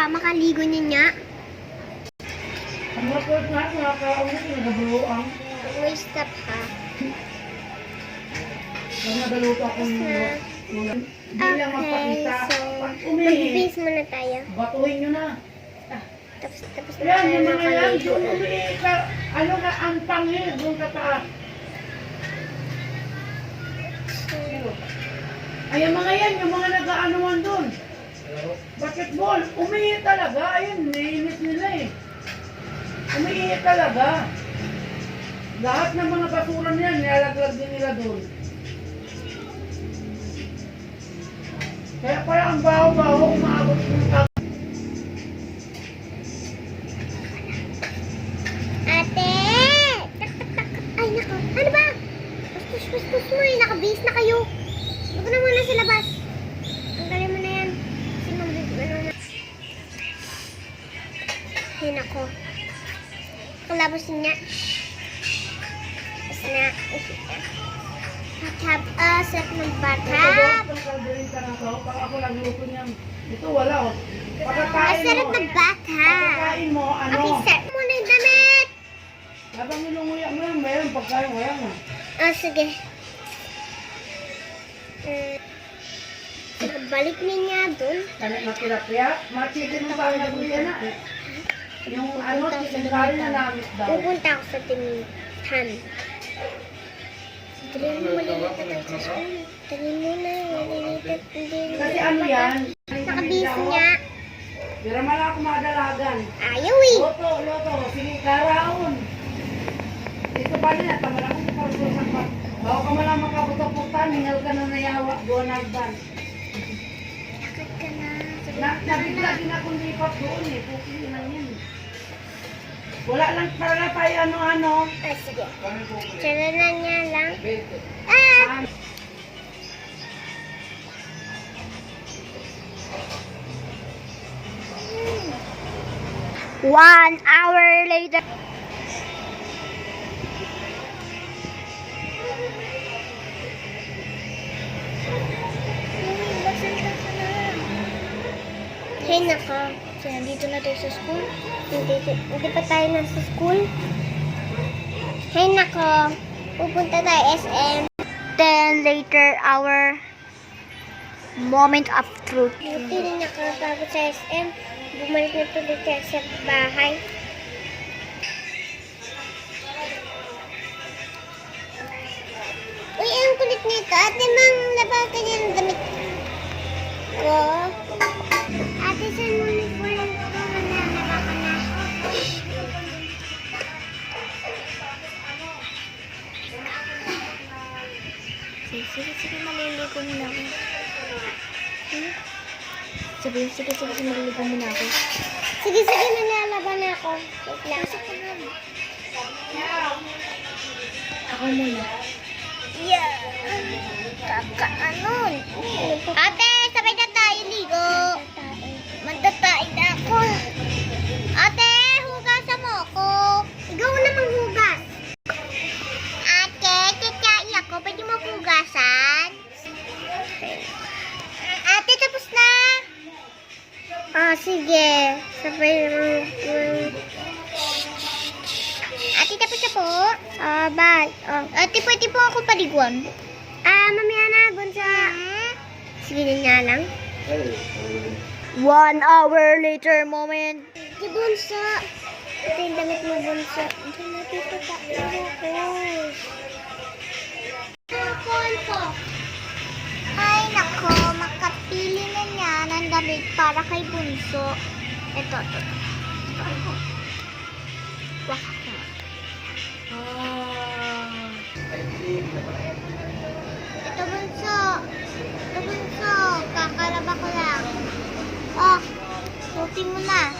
makaligo niya. Ang mapot nga, nakakaunit, nagabuluang. Wait, stop ha. Pag nagaluto akong mulo, hindi lang magpakita. So, mag-base muna tayo. Batuhin nyo na. Tapos na Yan, tayo yung mga yan, makaligo. doon umiik ka. Ano ka, ang pangil, doon ka taas. Ay, yung mga yan, yung mga nag-aanuan doon. Basketball, umiik talaga. Ayun, naiinit nila eh. Umiik talaga. Lahat ng mga basura niyan, nilalaglag din nila doon. Kaya pala ang baho-baho, umaabot yung tao. Ate! Ay, nako. Ano ba? Bastos mo eh. Naka-base na kayo. Huwag na muna sa labas. Tanggalin mo na yan. Kasi ano na. Ay, nako. Kalabos niya. Tapos na. Hatap. Sarap ng batap. Ang kalderin ka na to, pag ako nagluto niyan. Ito wala oh. Pagkakain Sarap mo, ng batap. pagkakain mo, ano? Okay, start mo na yung damit. Habang nilunguya mo yan, mayroon pagkain mo yan. Sige. Balik niya dun. Kaya matilapia, machikin mo tayo na kuya na. Yung ano, chicken curry na namit daw. Pupunta ako sa tinithan. Dali mo malilipat ang sasyon. Dali mo na, malilipat. Kasi ano yan? Nakabis niya. Pero mala ako madalagan. Ayaw eh. Loto, sige karaon. Ito pa na, tamal ako sa parsusan pa. Bago ka malang makabuta-putan, hingal ka na nayawa, doon nagban. Lakad ka na. Nabigla din akong lipat doon eh, pukin lang yan. Wala lang para pa ano-ano. Sige. Tsara na niya lang. Ah! 1 hour later. Hey, nako. So, nandito na tayo sa school. Hindi pa tayo nasa school. Hey, nako. Pupunta tayo SM. Then later, our moment of truth. Buti rin nakapagod sa SM. Bumalik na tuloy tayo sa bahay. Uy, ang kulit nito. Ate, mang labagan niya ng damit ko. Ate, saan mo uniform ko? Nalabakan na. Sige, maliligo muna ako. Sige, maliligo muna ako. Sige, nalalaban na ako. Wait lang. Ako muna. Yeah! Kakaanon! Ate, sabay na tayo ligo. Magdatae na ako. Ate, hugasan mo ako. Ikaw na maghugas. Ate, tityain ako. Pwede mo hugasan? Ate, tapos na. Sige. Sabay na. Ate, tapos na po. Bye. Ate, pwede po ako paliguan. Mamaya na, Bunso. Sige na nga lang. 1 hour later moment. Si Bunso. Ito yung damit mo, Bunso. Ito natin ito ko. Ay, nako. Makapili na niya ng damit para kay Bunso. Ito. Wah. Ito, Bunso. Kakalaba ko lang. Suotin mo na.